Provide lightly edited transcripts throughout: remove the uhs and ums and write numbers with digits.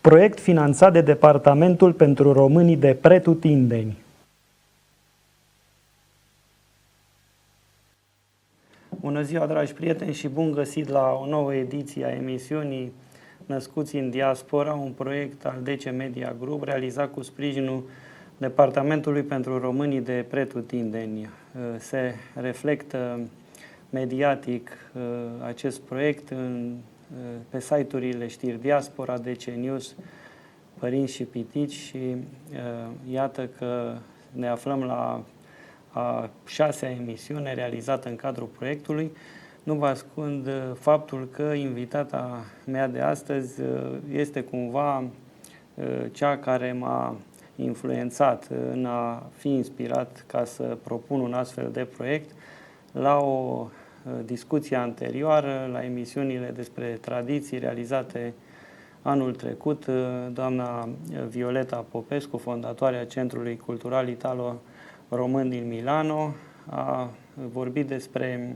Proiect finanțat de Departamentul pentru Românii de Pretutindeni. Bună ziua, dragi prieteni, și bun găsit la o nouă ediție a emisiunii Născuți în Diaspora, un proiect al DC Media Group realizat cu sprijinul Departamentului pentru Românii de Pretutindeni. Se reflectă mediatic acest proiect pe site-urile Știri Diaspora, DC News, Părinți și Pitici și iată că ne aflăm la a 6-a emisiune realizată în cadrul proiectului. Nu vă ascund faptul că invitata mea de astăzi este cumva cea care m-a influențat în a fi inspirat ca să propun un astfel de proiect. La o discuție anterioară, la emisiunile despre tradiții realizate anul trecut, doamna Violeta Popescu, fondatoarea Centrului Cultural Italo-Român din Milano, a vorbit despre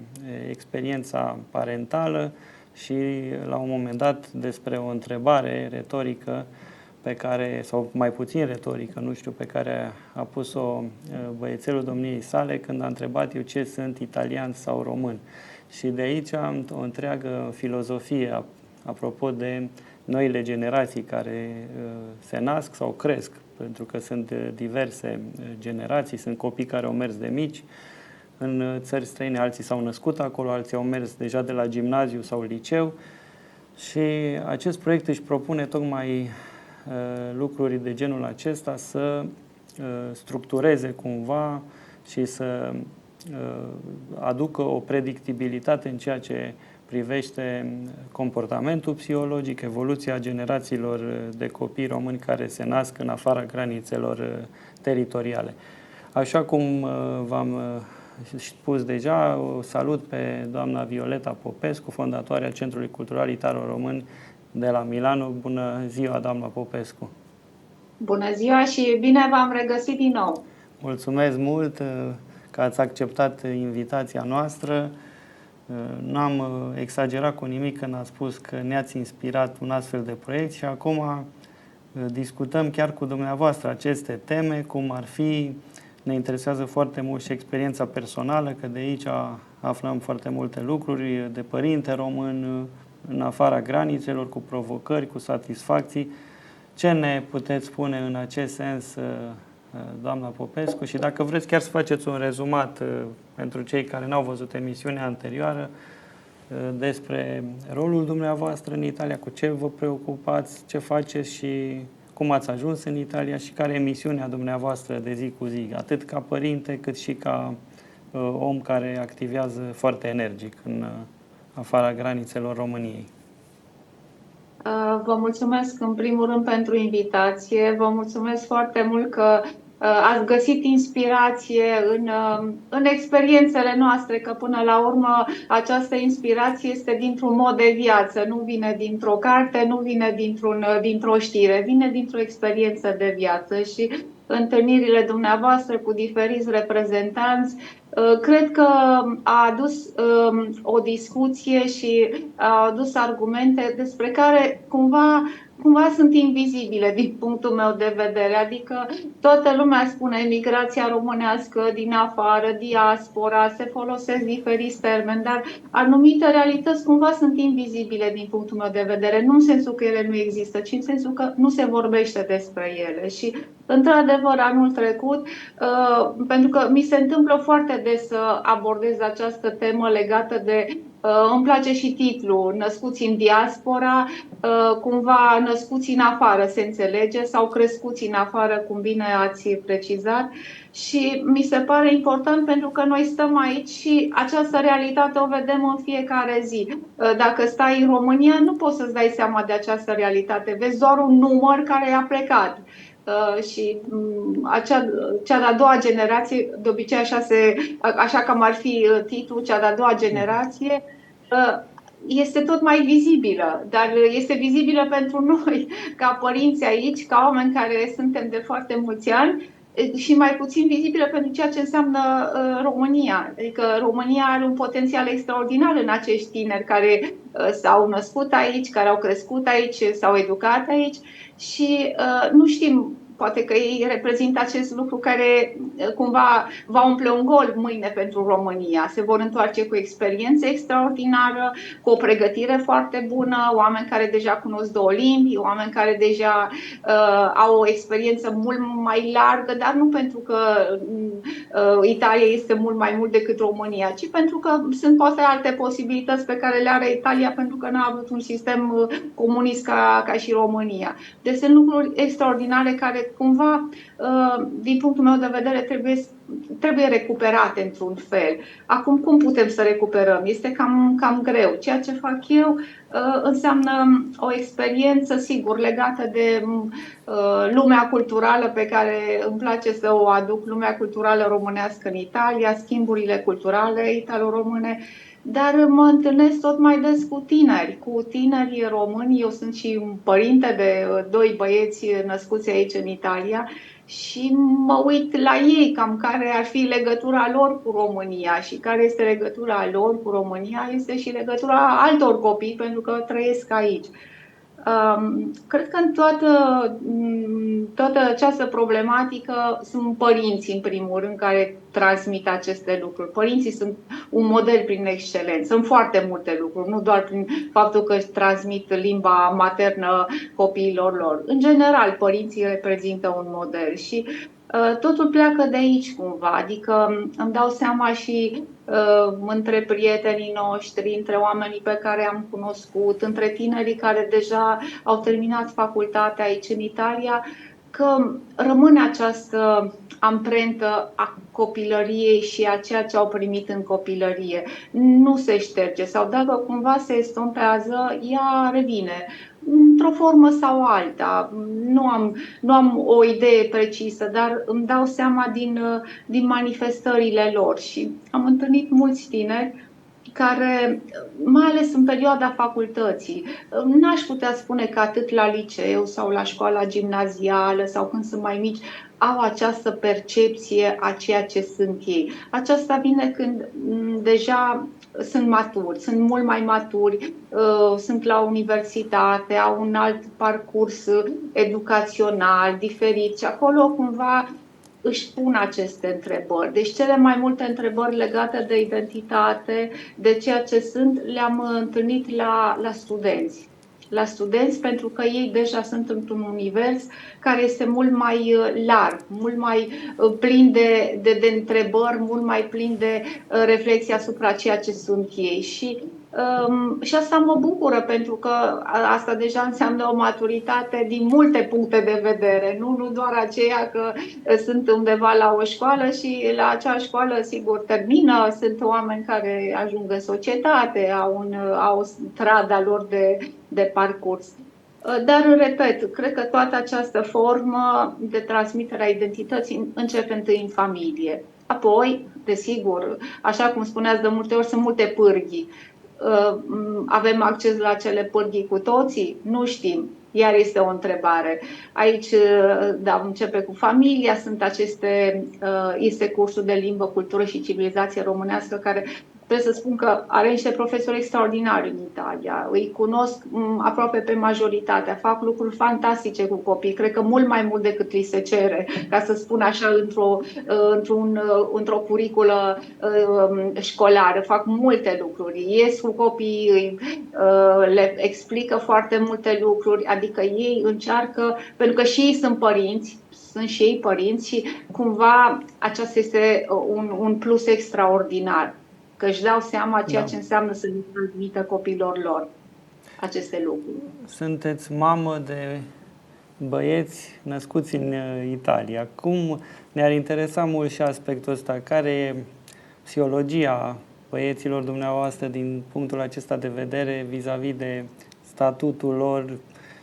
experiența parentală și la un moment dat despre o întrebare retorică pe care, sau mai puțin retorică, nu știu, pe care a pus-o băiețelul domniei sale când a întrebat eu ce sunt italian sau român. Și de aici am o întreagă filozofie apropo de noile generații care se nasc sau cresc, pentru că sunt diverse generații, sunt copii care au mers de mici în țări străine, alții s-au născut acolo, alții au mers deja de la gimnaziu sau liceu și acest proiect își propune tocmai lucruri de genul acesta, să structureze cumva și să aducă o predictibilitate în ceea ce privește comportamentul psihologic, evoluția generațiilor de copii români care se nasc în afara granițelor teritoriale. Așa cum v-am spus deja, o salut pe doamna Violeta Popescu, fondatoarea Centrului Cultural Italo-Român de la Milano. Bună ziua, doamna Popescu! Bună ziua și bine v-am regăsit din nou! Mulțumesc mult că ați acceptat invitația noastră. N-am exagerat cu nimic când ați spus că ne-ați inspirat un astfel de proiect și acum discutăm chiar cu dumneavoastră aceste teme, cum ar fi, ne interesează foarte mult și experiența personală, că de aici aflăm foarte multe lucruri, de părinte român, în afara granițelor, cu provocări, cu satisfacții. Ce ne puteți spune în acest sens, doamna Popescu? Și dacă vreți chiar să faceți un rezumat pentru cei care n-au văzut emisiunea anterioară despre rolul dumneavoastră în Italia, cu ce vă preocupați, ce faceți și cum ați ajuns în Italia și care e misiunea dumneavoastră de zi cu zi, atât ca părinte cât și ca om care activează foarte energic în afara granițelor României. Vă mulțumesc în primul rând pentru invitație. Vă mulțumesc foarte mult că ați găsit inspirație în experiențele noastre, că până la urmă această inspirație este dintr-un mod de viață, nu vine dintr-o carte, nu vine dintr-o știre, vine dintr-o experiență de viață și întâlnirile dumneavoastră cu diferiți reprezentanți cred că a adus o discuție și a adus argumente despre care cumva sunt invizibile din punctul meu de vedere. Adică toată lumea spune emigrația românească din afară, diaspora, se folosesc diferiți termeni, dar anumite realități cumva sunt invizibile din punctul meu de vedere. Nu în sensul că ele nu există, ci în sensul că nu se vorbește despre ele. Și într-adevăr, anul trecut, pentru că mi se întâmplă foarte des să abordez această temă legată de, îmi place și titlul, Născuți în Diaspora, cumva născuți în afară, se înțelege, sau crescuți în afară, cum bine ați precizat. Și mi se pare important pentru că noi stăm aici și această realitate o vedem în fiecare zi. Dacă stai în România, nu poți să-ți dai seama de această realitate, vezi doar un număr care a plecat. Și cea de-a doua generație, de obicei așa cum ar fi titlul, cea de-a doua generație, este tot mai vizibilă, dar este vizibilă pentru noi, ca părinți aici, ca oameni care suntem de foarte mulți ani, și mai puțin vizibile pentru ceea ce înseamnă România. Adică România are un potențial extraordinar în acești tineri care s-au născut aici, care au crescut aici, s-au educat aici și nu știm, poate că ei reprezintă acest lucru care cumva va umple un gol mâine pentru România. Se vor întoarce cu experiență extraordinară, cu o pregătire foarte bună, oameni care deja cunosc 2 limbi, oameni care deja au o experiență mult mai largă, dar nu pentru că Italia este mult mai mult decât România, ci pentru că sunt poate alte posibilități pe care le are Italia pentru că n-a avut un sistem comunist ca și România. Deci sunt lucruri extraordinare care cumva, din punctul meu de vedere, trebuie recuperate într-un fel. Acum, cum putem să recuperăm? Este cam greu. Ceea ce fac eu înseamnă o experiență, sigur, legată de lumea culturală pe care îmi place să o aduc, lumea culturală românească în Italia, schimburile culturale italo-române, dar mă întâlnesc tot mai des cu tineri români. Eu sunt și un părinte de 2 băieți născuți aici în Italia și mă uit la ei cam care ar fi legătura lor cu România și care este legătura lor cu România, este și legătura altor copii pentru că trăiesc aici. Cred că în toată această problematică sunt părinții, în primul rând, care transmit aceste lucruri. Părinții sunt un model prin excelență. Sunt foarte multe lucruri, nu doar prin faptul că își transmit limba maternă copiilor lor. În general, părinții reprezintă un model și totul pleacă de aici cumva, adică îmi dau seama și între prietenii noștri, între oamenii pe care am cunoscut, între tinerii care deja au terminat facultatea aici în Italia, că rămâne această amprentă a copilăriei și a ceea ce au primit în copilărie. Nu se șterge sau dacă cumva se estompează, ea revine într-o formă sau alta. Nu am o idee precisă, dar îmi dau seama din manifestările lor și am întâlnit mulți tineri care, mai ales în perioada facultății, n-aș putea spune că atât la liceu sau la școala gimnazială sau când sunt mai mici, au această percepție a ceea ce sunt ei. Aceasta vine când deja sunt maturi, sunt mult mai maturi, sunt la universitate, au un alt parcurs educațional diferit și acolo cumva își pun aceste întrebări. Deci cele mai multe întrebări legate de identitate, de ceea ce sunt, le-am întâlnit la studenți. La studenți, pentru că ei deja sunt într-un univers care este mult mai larg, mult mai plin de întrebări, mult mai plin de reflexie asupra ceea ce sunt ei. Și asta mă bucură, pentru că asta deja înseamnă o maturitate din multe puncte de vedere, nu doar aceea că sunt undeva la o școală și la acea școală, sigur, termină, sunt oameni care ajung în societate, au strada lor de parcurs. Dar, repet, cred că toată această formă de transmitere a identității începe întâi în familie. Apoi, desigur, așa cum spuneați de multe ori, sunt multe pârghii. Avem acces la cele pârghii cu toții? Nu știm. Iar este o întrebare. Aici, da, începe cu familia, este cursul de limbă, cultură și civilizație românească, care trebuie să spun că are niște profesori extraordinari în Italia. Îi cunosc aproape pe majoritatea, fac lucruri fantastice cu copii, cred că mult mai mult decât li se cere, ca să spun așa, într-o curiculă școlară. Fac multe lucruri, ies cu copiii, le explică foarte multe lucruri, adică ei încearcă, pentru că și ei sunt părinți, sunt și ei părinți și cumva acesta este un plus extraordinar, că își dau seama ceea ce înseamnă să le transmită copiilor lor aceste lucruri. Sunteți mamă de băieți născuți în Italia. Cum ne-ar interesa mult și aspectul ăsta? Care e psihologia băieților dumneavoastră din punctul acesta de vedere vis-a-vis de statutul lor?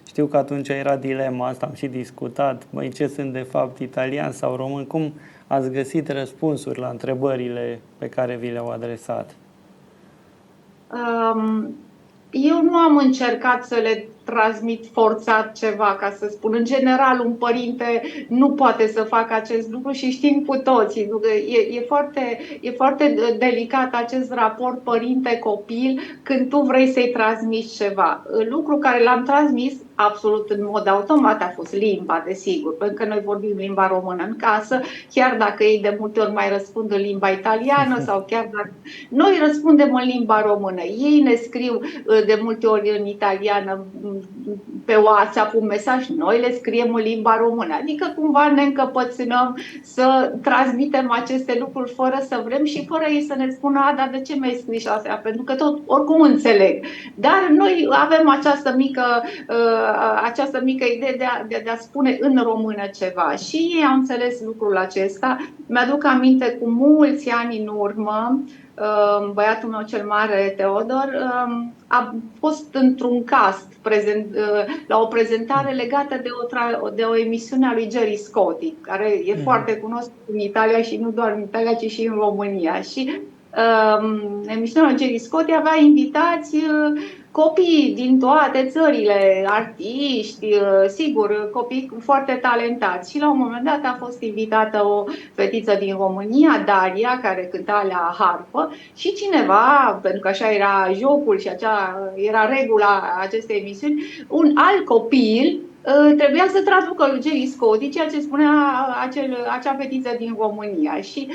Știu că atunci era dilema asta, am și discutat. Băi, ce sunt de fapt, italiani sau români? Cum ați găsit răspunsuri la întrebările pe care vi le-au adresat? Eu nu am încercat să le transmit forțat ceva, ca să spun. În general, un părinte nu poate să facă acest lucru și știm cu toții. E foarte delicat acest raport părinte-copil când tu vrei să-i transmiți ceva. Lucru care l-am transmis absolut în mod automat a fost limba, desigur, pentru că noi vorbim limba română în casă, chiar dacă ei de multe ori mai răspund în limba italiană sau chiar dacă noi răspundem în limba română. Ei ne scriu de multe ori în italiană pe WhatsApp un mesaj, noi le scriem în limba română. Adică cumva ne încăpățânăm să transmitem aceste lucruri fără să vrem și fără ei să ne spună, dar de ce mi-ai scris asta? Pentru că tot oricum înțeleg. Dar noi avem această mică idee de a spune în română ceva. Și ei au înțeles lucrul acesta. Mi-aduc aminte cu mulți ani în urmă, băiatul meu cel mare, Teodor, a fost într-un cast la o prezentare legată de o emisiune a lui Gerry Scotti, care e foarte cunoscut în Italia și nu doar în Italia, ci și în România. Și emisiunea lui Gerry Scotti avea invitați copii din toate țările, artiști, sigur, copii foarte talentați. Și la un moment dat a fost invitată o fetiță din România, Daria, care cânta la harpă, și cineva, pentru că așa era jocul și era regula acestei emisiuni, un alt copil trebuia să traducă lui Gerry Scotti ceea ce spunea acea fetiță din România. Și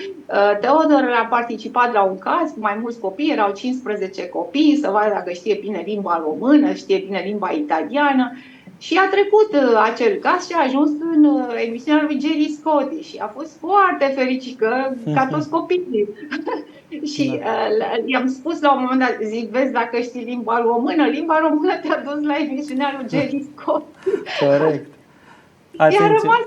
Teodor a participat la un caz cu mai mulți copii, erau 15 copii, să vadă dacă știe bine limba română, știe bine limba italiană. Și a trecut acel caz și a ajuns în emisiunea lui Gerry Scotti și a fost foarte fericit, ca toți copiii. Și i-am spus la un moment dat, zic, vezi, dacă știi limba română te-a dus la emisiunea lui Gerry Scotti. Corect. I-a rămas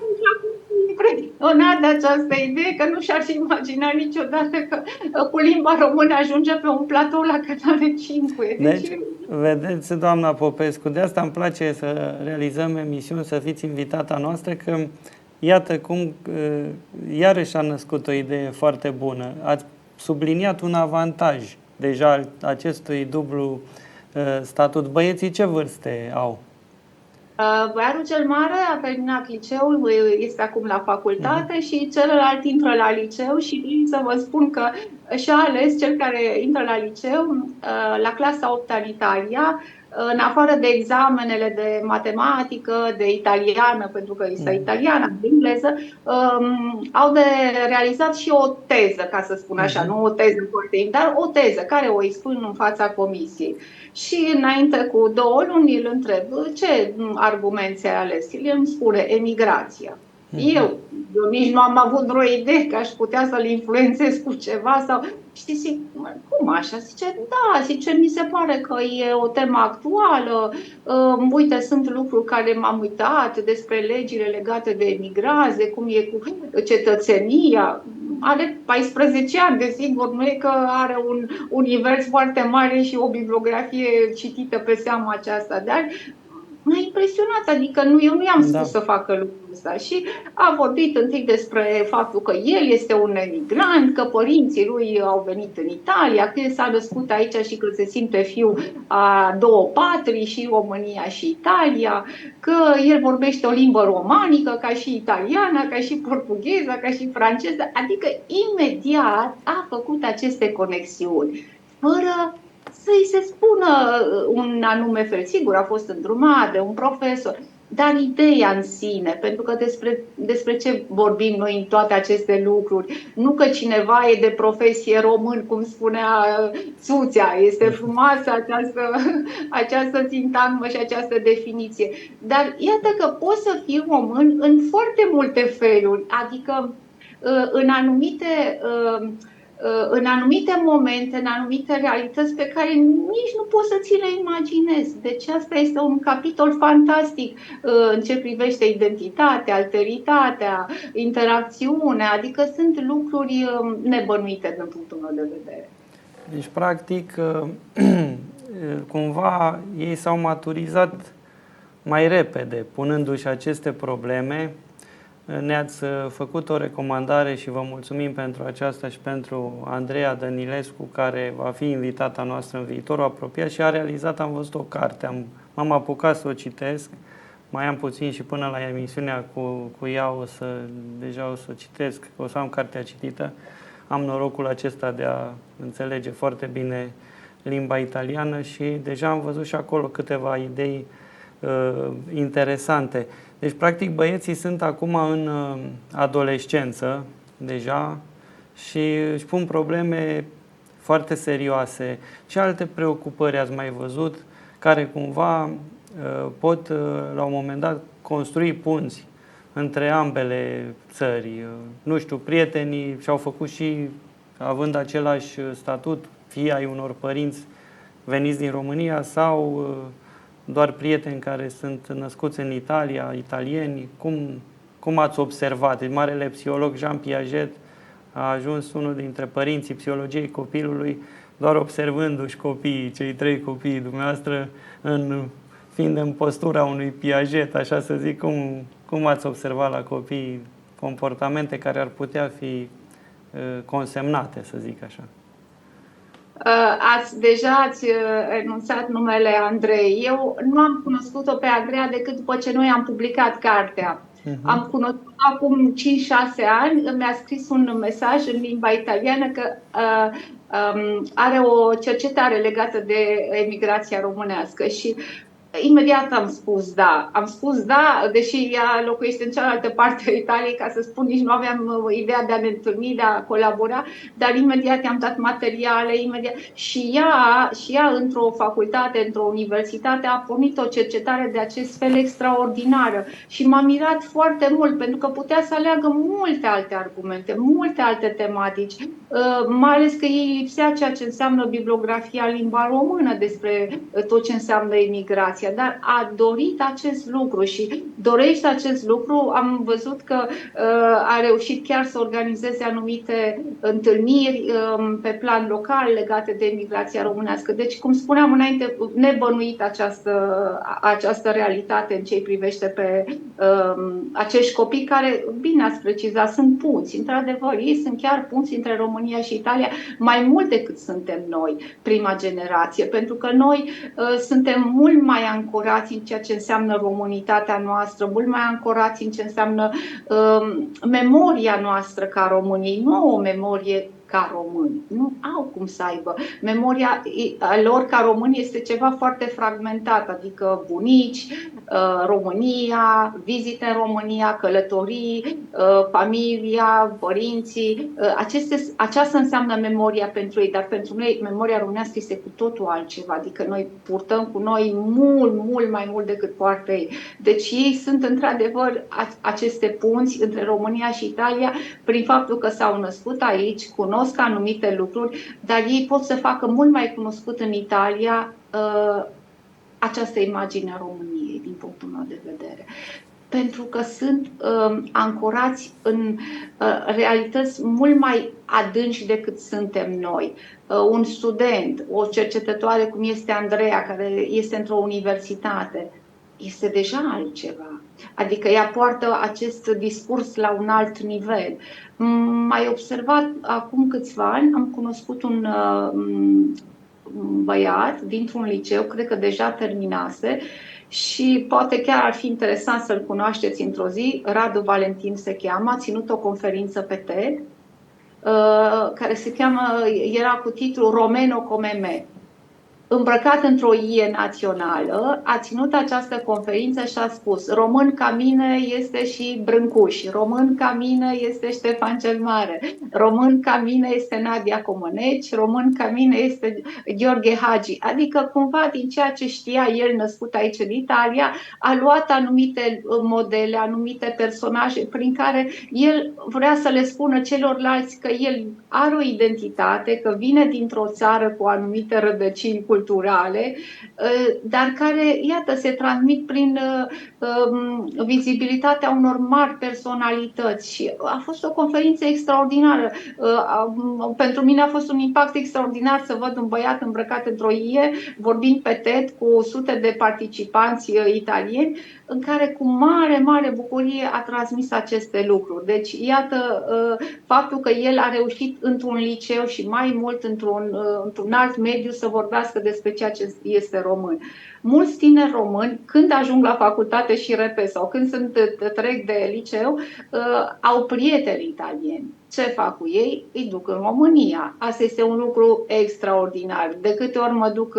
impresionat de această idee, că nu și-ar imagina niciodată că cu limba română ajunge pe un platou la Canale 5. Deci, vedeți, doamna Popescu, de asta îmi place să realizăm emisiuni, să fiți invitata noastră, că iată cum iarăși a născut o idee foarte bună. Ați subliniat un avantaj deja al acestui dublu statut. Băieții ce vârste au? Băiatul cel mare a terminat liceul, este acum la facultate și celălalt intră la liceu și vreau să vă spun că și-a ales cel care intră la liceu, la clasa 8 în Italia, în afară de examenele de matematică, de italiană, pentru că este italiană, de engleză, au de realizat și o teză, ca să spun așa, nu o teză foarte, dar o teză care o expun în fața comisiei. Și înainte cu 2 luni îl întreb, ce argument ți-ai ales? El îmi spune, emigrația. Eu nici nu am avut vreo idee că aș putea să-l influențez cu ceva sau... Știi, zic, cum așa? Zice, da, zice, mi se pare că e o temă actuală, uite, sunt lucruri care m-am uitat despre legile legate de emigrație, cum e cu cetățenia. Are 14 ani, desigur, nu e că are un univers foarte mare și o bibliografie citită pe seama aceasta, dar m-a impresionat, adică eu nu i-am spus să facă lucrul ăsta și a vorbit întâi despre faptul că el este un emigrant, că părinții lui au venit în Italia, că el s-a născut aici și că se simte fiu a 2 patrii, și România și Italia, că el vorbește o limbă romanică ca și italiana, ca și portugheza, ca și franceză, adică imediat a făcut aceste conexiuni, fără să-i se spună un anume fel. Sigur, a fost îndrumat de un profesor, dar ideea în sine, pentru că despre ce vorbim noi în toate aceste lucruri, nu că cineva e de profesie român, cum spunea Țuțea, este frumoasă această sintagmă și această definiție, dar iată că poți să fii român în foarte multe feluri, adică în anumite momente, în anumite realități pe care nici nu poți să ți le imaginezi. Deci asta este un capitol fantastic în ce privește identitatea, alteritatea, interacțiunea, adică sunt lucruri nebănuite din punctul meu de vedere. Deci, practic, cumva ei s-au maturizat mai repede, punându-și aceste probleme. Ne-ați făcut o recomandare și vă mulțumim pentru aceasta și pentru Andreea Dănilescu, care va fi invitata noastră în viitorul apropiat și a realizat, am văzut o carte, am m-am apucat să o citesc. Mai am puțin și până la emisiunea cu ea deja o să o citesc, o să am cartea citită. Am norocul acesta de a înțelege foarte bine limba italiană și deja am văzut și acolo câteva idei interesante. Deci, practic, băieții sunt acum în adolescență deja și își pun probleme foarte serioase. Ce alte preocupări ați mai văzut care cumva pot la un moment dat construi punți între ambele țări? Nu știu, prietenii și-au făcut și, având același statut, fie ai unor părinți veniți din România sau doar prieteni care sunt născuți în Italia, italieni. Cum ați observat? Marele psiholog Jean Piaget a ajuns unul dintre părinții psihologiei copilului, doar observându-și copiii, cei 3 copii dumneavoastră, fiind în postura unui Piaget, așa să zic, cum ați observat la copii comportamente care ar putea fi consemnate, să zic așa? Deja ați enunțat numele Andrei. Eu nu am cunoscut-o pe Andreea decât după ce noi am publicat cartea. Am cunoscut acum 5-6 ani, mi-a scris un mesaj în limba italiană că are o cercetare legată de emigrația românească și imediat am spus da. Am spus da, deși ea locuiește în cealaltă parte a Italiei, ca să spun, nici nu aveam ideea de a ne întâlni, de a colabora, dar imediat i-am dat materiale, imediat. Și ea într-o facultate, într-o universitate, a pornit o cercetare de acest fel extraordinară și m-a mirat foarte mult, pentru că putea să aleagă multe alte argumente, multe alte tematici, mai ales că ei lipsea ceea ce înseamnă bibliografia în limba română despre tot ce înseamnă emigrație. Dar a dorit acest lucru și dorește acest lucru. Am văzut că a reușit chiar să organizeze anumite întâlniri pe plan local legate de emigrația românească. Deci, cum spuneam înainte, nebănuit această realitate în ce îi privește pe acești copii care, bine ați precizat, sunt punți. Într-adevăr, ei sunt chiar punți între România și Italia, mai mult decât suntem noi, prima generație, pentru că noi suntem mult mai ancorați în ceea ce înseamnă românitatea noastră, mult mai ancorați în ce înseamnă memoria noastră ca românii, nu o memorie ca români. Nu au cum să aibă. Memoria lor ca români este ceva foarte fragmentat, adică bunici, România, vizite în România, călătorii, familia, părinții. Aceasta înseamnă memoria pentru ei, dar pentru noi memoria românească este cu totul altceva, adică noi purtăm cu noi mult mai mult decât poartă ei. Deci ei sunt într-adevăr aceste punți între România și Italia prin faptul că s-au născut aici, cunosc anumite lucruri, dar ei pot să facă mult mai cunoscut în Italia această imagine a României, din punctul meu de vedere. Pentru că sunt ancorați în realități mult mai adânci decât suntem noi. Un student, o cercetătoare cum este Andreea, care este într-o universitate, este deja altceva. Adică ea poartă acest discurs la un alt nivel. Mai observat, acum câțiva ani, am cunoscut un băiat dintr-un liceu, cred că deja terminase, și poate chiar ar fi interesant să-l cunoașteți într-o zi. Radu Valentin se cheamă, a ținut o conferință pe TED, care era cu titlul Romeno come me. Îmbrăcat într-o ie națională, a ținut această conferință și a spus: român ca mine este și Brâncuș, român ca mine este Ștefan cel Mare, român ca mine este Nadia Comăneci, român ca mine este Gheorghe Hagi. Adică cumva din ceea ce știa el, născut aici în Italia, a luat anumite modele, anumite personaje prin care el vrea să le spună celorlalți că el are o identitate, că vine dintr-o țară cu anumite rădăcini culturale, dar care, iată, se transmit prin vizibilitatea unor mari personalități. Și a fost o conferință extraordinară. Pentru mine a fost un impact extraordinar să văd un băiat îmbrăcat într-o ie, vorbind pe TED cu sute de participanți italieni, în care cu mare bucurie a transmis aceste lucruri. Deci, iată, faptul că el a reușit într-un liceu și mai mult într-un alt mediu să vorbească despre ceea ce este român. Mulți tineri români, când ajung la facultate și repet, sau când trec de liceu, au prieteni italieni. Ce fac cu ei? Îi duc în România. Asta este un lucru extraordinar. De câte ori mă duc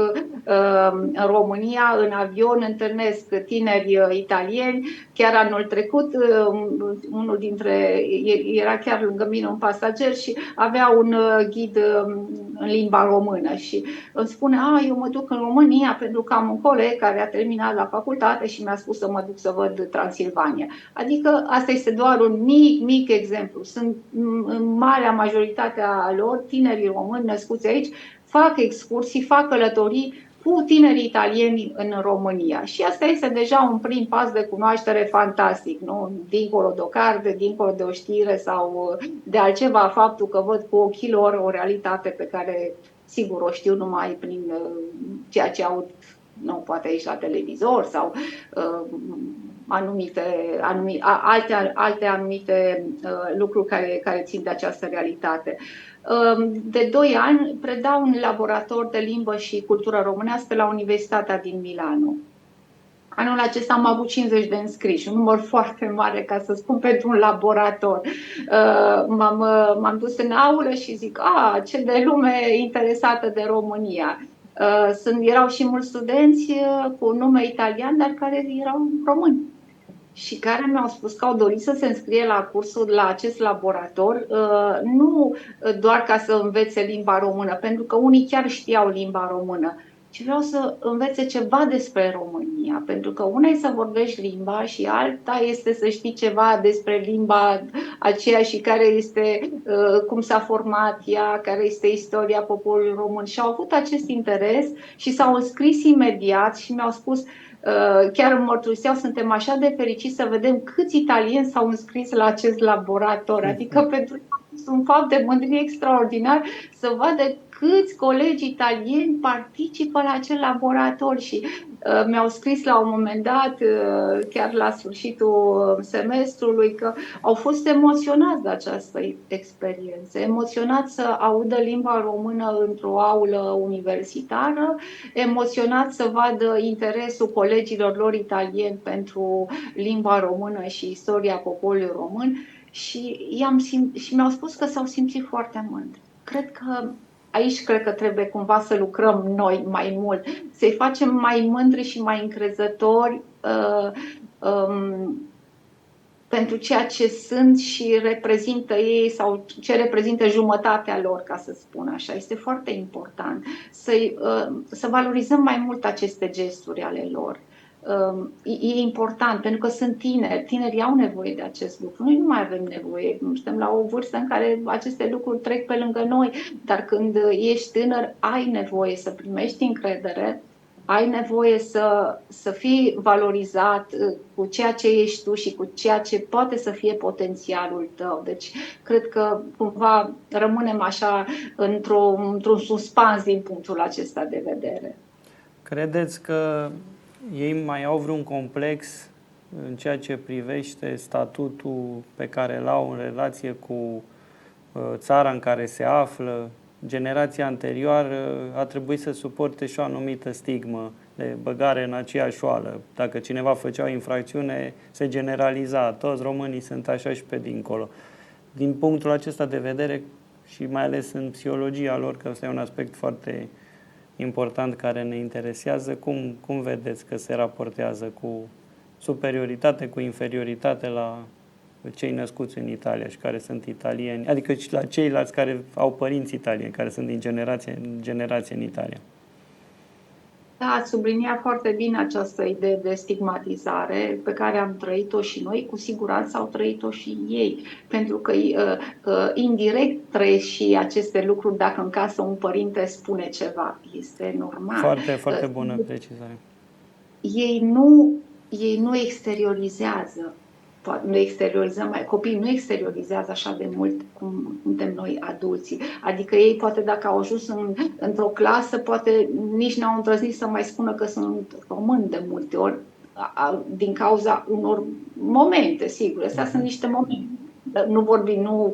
în România, în avion, întâlnesc tineri italieni. Chiar anul trecut, unul dintre era chiar lângă mine, un pasager, și avea un ghid în limba română și îmi spune: eu mă duc în România pentru că am un coleg care a terminat la facultate și mi-a spus să mă duc să văd Transilvania. Adică asta este doar un mic exemplu. Sunt în marea majoritate a lor, tinerii români născuți aici, fac excursii, fac călătorii cu tinerii italieni în România. Și asta este deja un prim pas de cunoaștere fantastic, nu? Dincolo de o carte, dincolo de o știre sau de altceva, faptul că văd cu ochii lor o realitate pe care sigur o știu numai prin ceea ce aud, nu, poate aici la televizor sau alte anumite lucruri care țin de această realitate. De 2 ani predau un laborator de limbă și cultură românească la Universitatea din Milano. Anul acesta am avut 50 de înscriși, un număr foarte mare, ca să spun, pentru un laborator. M-am dus în aulă și zic: ce de lume interesată de România. Erau și mulți studenți cu nume italian, dar care erau români și care mi-au spus că au dorit să se înscrie la cursul, la acest laborator, nu doar ca să învețe limba română, pentru că unii chiar știau limba română, ci vreau să învețe ceva despre România, pentru că una e să vorbești limba și alta este să știi ceva despre limba aceea și care este, cum s-a format ea, care este istoria poporului român. Și au avut acest interes și s-au înscris imediat și mi-au spus, chiar îmi mărturiseau: suntem așa de fericiți să vedem câți italieni s-au înscris la acest laborator. Adică pentru un fapt de mândrie extraordinar să vadă câți colegi italieni participă la acel laborator. Și mi-au scris la un moment dat, chiar la sfârșitul semestrului, că au fost emoționați de această experiență, emoționați să audă limba română într-o aulă universitară, emoționați să vadă interesul colegilor lor italieni pentru limba română și istoria poporului român. Și mi-au spus că s-au simțit foarte mândri. Aici cred că trebuie cumva să lucrăm noi mai mult, să-i facem mai mândri și mai încrezători pentru ceea ce sunt și reprezintă ei sau ce reprezintă jumătatea lor, ca să spun așa. Este foarte important să valorizăm mai mult aceste gesturi ale lor. E important, pentru că sunt tineri. Tinerii au nevoie de acest lucru. Noi nu mai avem nevoie. Suntem la o vârstă în care aceste lucruri trec pe lângă noi, dar când ești tânăr, ai nevoie să primești încredere, ai nevoie să fii valorizat cu ceea ce ești tu și cu ceea ce poate să fie potențialul tău. Deci, cred că cumva rămânem așa într-un suspans din punctul acesta de vedere. Credeți că ei mai au vreun complex în ceea ce privește statutul pe care îl au în relație cu țara în care se află? Generația anterioară a trebuit să suporte și o anumită stigmă de băgare în aceeași oală. Dacă cineva făcea o infracțiune, se generaliza: toți românii sunt așa și pe dincolo. Din punctul acesta de vedere, și mai ales în psihologia lor, că ăsta e un aspect foarte important care ne interesează, cum vedeți că se raportează cu superioritate, cu inferioritate la cei născuți în Italia și care sunt italieni, adică și la ceilalți care au părinți italieni, care sunt din generație în generație în Italia? Da, ați subliniat foarte bine această idee de stigmatizare pe care am trăit-o și noi, cu siguranță au trăit-o și ei, pentru că indirect trăiesc și aceste lucruri dacă în casă un părinte spune ceva. Este normal. Foarte, foarte bună precizare. Ei nu exteriorizează. Copiii nu exteriorizează așa de mult cum suntem noi adulții. Adică ei poate dacă au ajuns într-o clasă, poate nici n-au îndrăznit să mai spună că sunt români de multe ori, din cauza unor momente, sigur. Astea sunt niște momente. nu vorbim, nu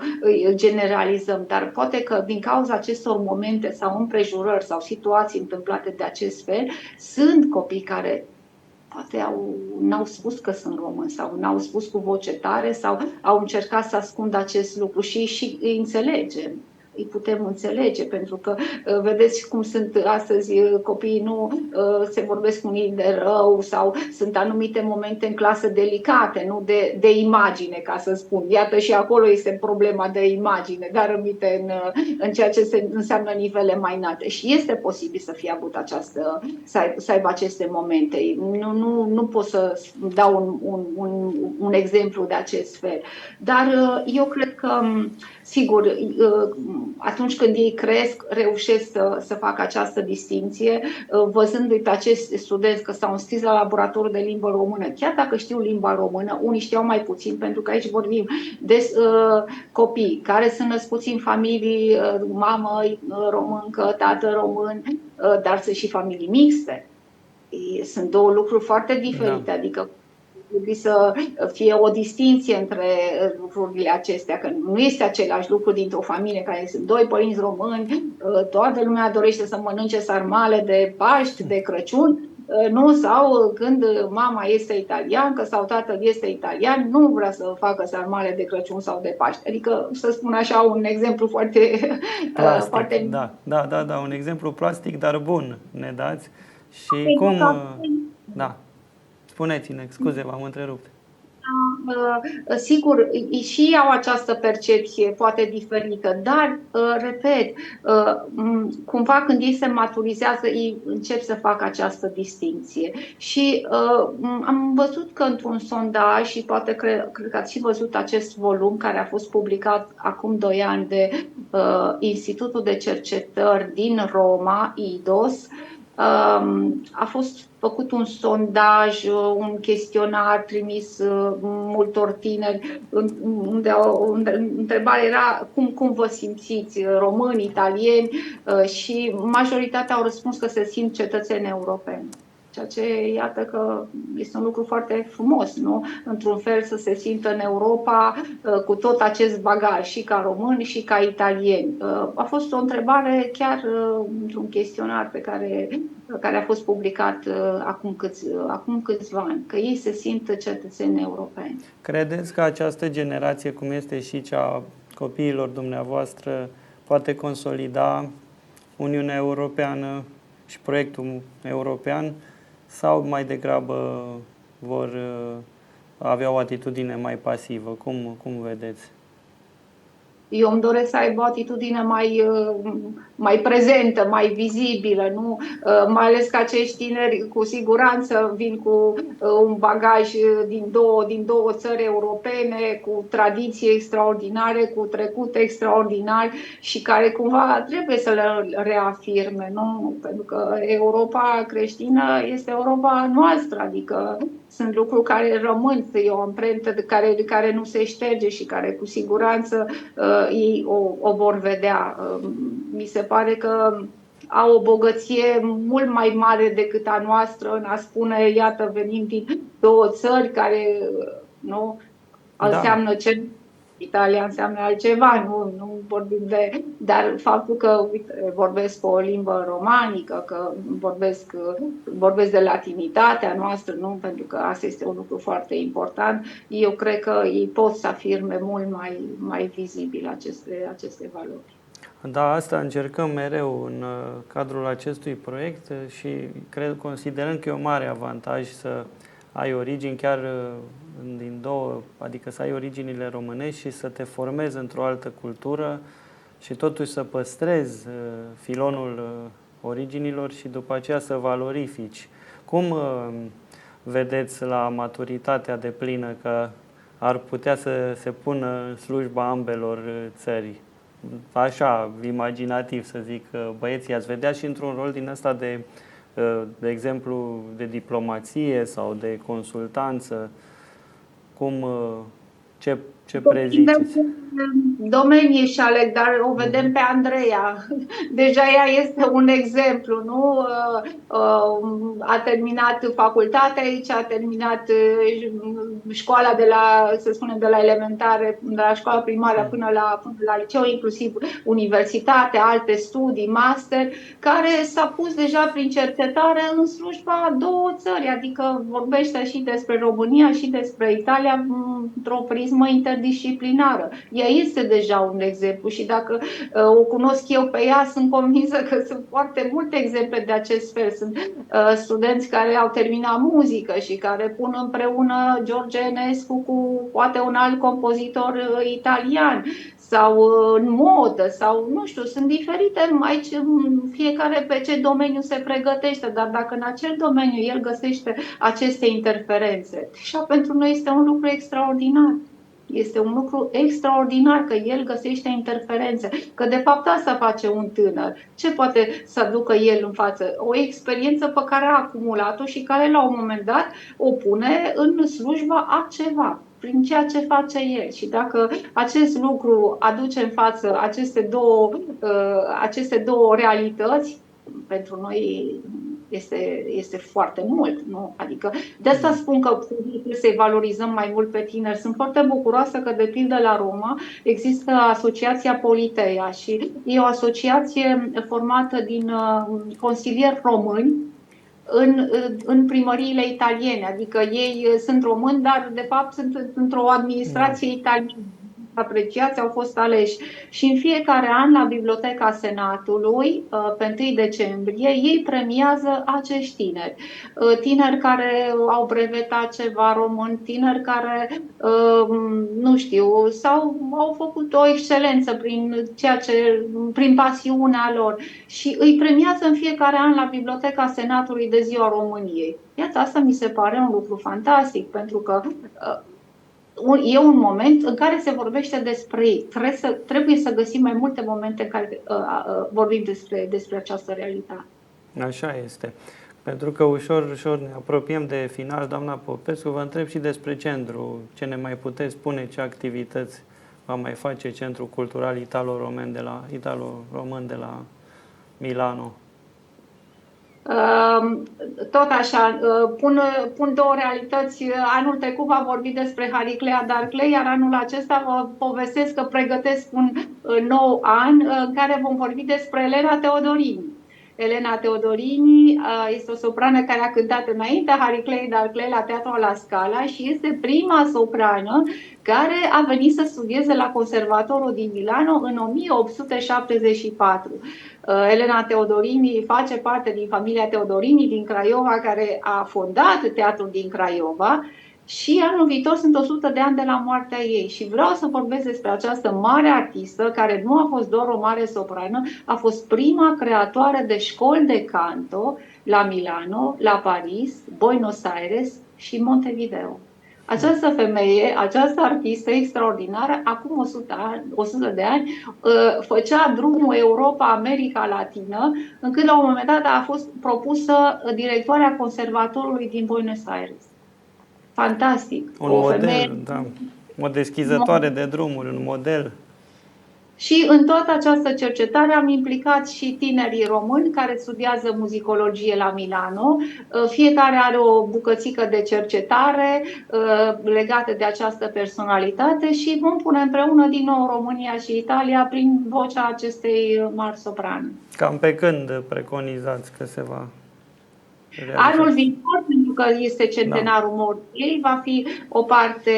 generalizăm, dar poate că din cauza acestor momente sau împrejurări sau situații întâmplate de acest fel, sunt copii care poate n-au spus că sunt români sau n-au spus cu voce tare sau au încercat să ascundă acest lucru și îi înțelegem. Îi putem înțelege, pentru că vedeți cum sunt astăzi copiii, nu se vorbesc unii de rău sau sunt anumite momente în clasă delicate, nu de imagine, ca să spun. Iată, și acolo este problema de imagine, dar rămite în ceea ce înseamnă nivele mai înalte. Și este posibil să fie avut să aibă aceste momente. Nu pot să dau un exemplu de acest fel. Dar eu cred că, sigur, atunci când ei cresc, reușesc să facă această distinție, văzându-i pe acești studenți că s-au înscris la laboratorul de limbă română, chiar dacă știu limba română, unii știau mai puțin, pentru că aici vorbim de copii care sunt născuți în familii, mamă româncă, tată român, dar sunt și familii mixte. Sunt două lucruri foarte diferite, da. Adică trebuie să fie o distinție între lucrurile acestea, că nu este același lucru dintr-o familie care sunt doi părinți români, toată lumea dorește să mănânce sarmale de Paști, de Crăciun, nu? Sau când mama este italiancă sau tatăl este italian, nu vrea să facă sarmale de Crăciun sau de Paști. Adică, să spun așa, un exemplu foarte plastic, foarte... Da, un exemplu plastic, dar bun, ne dați. Și cum... Da. Spuneți-ne, scuze, v-am întrerupt. Sigur, și au această percepție poate diferită, dar, repet, cumva când ei se maturizează, ei încep să facă această distinție. Și am văzut că într-un sondaj, și poate cred că ați și văzut acest volum care a fost publicat acum 2 ani de Institutul de Cercetări din Roma, IDOS, a fost făcut un sondaj, un chestionar trimis multor tineri, unde întrebarea era cum vă simțiți, români, italieni, și majoritatea au răspuns că se simt cetățeni europeni. Ceea ce, iată că este un lucru foarte frumos, nu? Într-un fel să se simtă în Europa cu tot acest bagaj, și ca români și ca italieni. A fost o întrebare chiar într-un chestionar care a fost publicat acum câțiva ani, că ei se simt cetățeni europeni. Credeți că această generație, cum este și cea a copiilor dumneavoastră, poate consolida Uniunea Europeană și proiectul european, sau mai degrabă vor avea o atitudine mai pasivă? Cum vedeți? Eu îmi doresc să aibă o atitudine mai prezentă, mai vizibilă, nu? Mai ales că acești tineri cu siguranță vin cu un bagaj din două țări europene, cu tradiții extraordinare, cu trecut extraordinar și care cumva trebuie să le reafirme, nu? Pentru că Europa creștină este Europa noastră, adică sunt lucruri care rămân, e o amprentă care nu se șterge și care cu siguranță ei o vor vedea. Mi se pare că au o bogăție mult mai mare decât a noastră în a spune, iată, venim din două țări care nu înseamnă ce Italia înseamnă altceva, nu vorbim de... Dar faptul că, uite, vorbesc o limbă romanică, că vorbesc de latinitatea noastră, nu? Pentru că asta este un lucru foarte important, eu cred că ei pot să afirme mult mai vizibil aceste valori. Da, asta încercăm mereu în cadrul acestui proiect și considerăm că e un mare avantaj să ai origini chiar din două, adică să ai originile românești și să te formezi într-o altă cultură și totuși să păstrezi filonul originilor și după aceea să valorifici. Cum vedeți la maturitatea deplină că ar putea să se pună în slujba ambelor țări? Așa, imaginativ să zic, băieții, ați vedea și într-un rol din ăsta de exemplu, de diplomație sau de consultanță, ce Ce preziceți? Domenii și aleg, dar o vedem pe Andreea. Deja ea este un exemplu, nu? A terminat facultatea aici, a terminat școala de la, să spunem, de la elementare, de la școala primară până la liceu, inclusiv universitate, alte studii, master, care s-a pus deja prin cercetare în slujba două țări, adică vorbește și despre România și despre Italia într-o prismă interdisciplinară. Ea este deja un exemplu și dacă o cunosc eu pe ea, sunt convinsă că sunt foarte multe exemple de acest fel. Sunt studenți care au terminat muzică și care pun împreună George Enescu cu poate un alt compozitor italian sau în modă sau nu știu, sunt diferite aici, fiecare pe ce domeniu se pregătește, dar dacă în acel domeniu el găsește aceste interferențe, deja pentru noi este un lucru extraordinar. Este un lucru extraordinar că el găsește interferențe, că de fapt asta face un tânăr. Ce poate să aducă el în față? O experiență pe care a acumulat-o și care la un moment dat o pune în slujba a ceva, prin ceea ce face el. Și dacă acest lucru aduce în față aceste două realități, pentru noi este foarte mult, nu? Adică de asta spun că trebuie să-i valorizăm mai mult pe tineri. Sunt foarte bucuroasă că, de pildă, la Roma există Asociația Politeia și e o asociație formată din consilieri români în primăriile italiene, adică ei sunt români, dar de fapt sunt într-o administrație italiană. Apreciați, au fost aleși și în fiecare an la Biblioteca Senatului, pe 1 decembrie, ei premiază acești tineri. Tineri care au brevetat ceva român, tineri care, nu știu, sau au făcut o excelență prin pasiunea lor și îi premiază în fiecare an la Biblioteca Senatului de Ziua României. Iată, asta mi se pare un lucru fantastic, pentru că e un moment în care se vorbește despre ei. Trebuie să găsim mai multe momente în care vorbim despre această realitate. Așa este. Pentru că ușor ne apropiem de final, doamna Popescu, vă întreb și despre centru. Ce ne mai puteți spune, ce activități va mai face Centrul Cultural Italo-Român de la Milano? Tot așa, pun două realități. Anul trecut v-am vorbit despre Hariclea Darclay, iar anul acesta vă povestesc că pregătesc un nou an în care vom vorbi despre Elena Teodorini. Elena Teodorini este o soprană care a cântat înainte Hariclea Darclay la Teatrul La Scala și este prima soprană care a venit să studieze la Conservatorul din Milano în 1874. Elena Teodorini face parte din familia Teodorini din Craiova, care a fondat teatrul din Craiova și anul viitor sunt 100 de ani de la moartea ei. Și vreau să vorbesc despre această mare artistă, care nu a fost doar o mare soprană, a fost prima creatoare de școli de canto la Milano, la Paris, Buenos Aires și Montevideo. Această femeie, această artistă extraordinară, acum 100 de ani, făcea drumul Europa-America Latină, încât la un moment dat a fost propusă directoarea Conservatorului din Buenos Aires. Fantastic! Un model, da. O deschizătoare de drumuri, un model. Și în toată această cercetare am implicat și tinerii români care studiază muzicologie la Milano. Fiecare are o bucățică de cercetare legată de această personalitate și vom pune împreună din nou România și Italia prin vocea acestei mari soprane. Cam pe când preconizați că se va realiza? Anul viitor, pentru că este centenarul morții, va fi o parte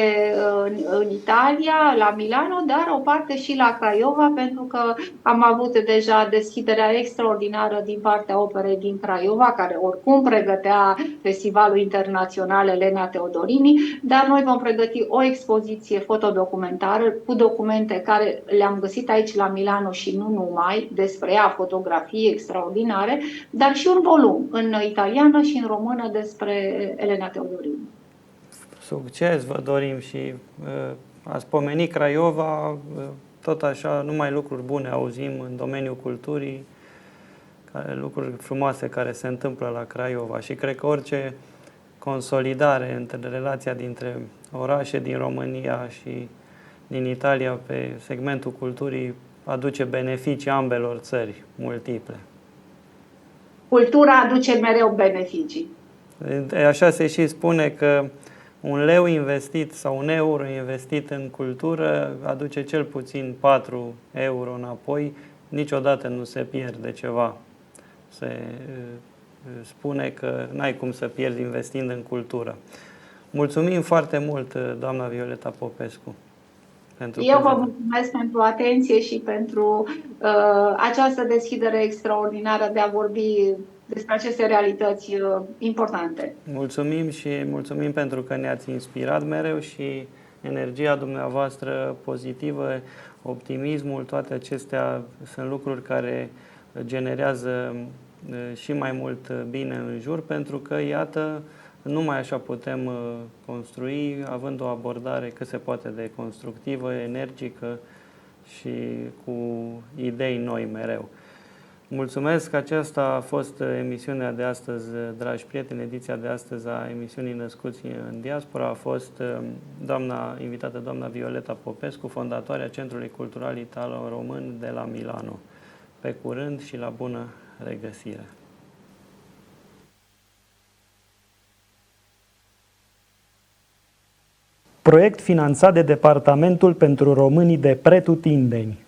în Italia, la Milano, dar o parte și la Craiova, pentru că am avut deja deschiderea extraordinară din partea operei din Craiova, care oricum pregătea Festivalul Internațional Elena Teodorini, dar noi vom pregăti o expoziție fotodocumentară cu documente care le-am găsit aici la Milano și nu numai, despre ea, fotografii extraordinare, dar și un volum în italiană și în română despre Elena Teodorini. Succes vă dorim și ați pomenit Craiova, tot așa, numai lucruri bune auzim în domeniul culturii, lucruri frumoase care se întâmplă la Craiova și cred că orice consolidare între relația dintre orașe din România și din Italia pe segmentul culturii aduce beneficii ambelor țări, multiple. Cultura aduce mereu beneficii. Așa se și spune că un leu investit sau un euro investit în cultură aduce cel puțin 4 euro înapoi, niciodată nu se pierde ceva. Se spune că n-ai cum să pierzi investind în cultură. Mulțumim foarte mult, doamna Violeta Popescu. Eu vă mulțumesc pentru atenție și pentru această deschidere extraordinară de a vorbi despre aceste realități importante. Mulțumim și mulțumim pentru că ne-ați inspirat mereu și energia dumneavoastră pozitivă, optimismul, toate acestea sunt lucruri care generează și mai mult bine în jur, pentru că, iată, numai așa putem construi, având o abordare cât se poate de constructivă, energică și cu idei noi mereu. Mulțumesc, aceasta a fost emisiunea de astăzi, dragi prieteni, ediția de astăzi a emisiunii Născuți în Diaspora. A fost invitată doamna Violeta Popescu, fondatoarea Centrului Cultural Italo-Român de la Milano. Pe curând și la bună regăsire! Proiect finanțat de Departamentul pentru Românii de Pretutindeni.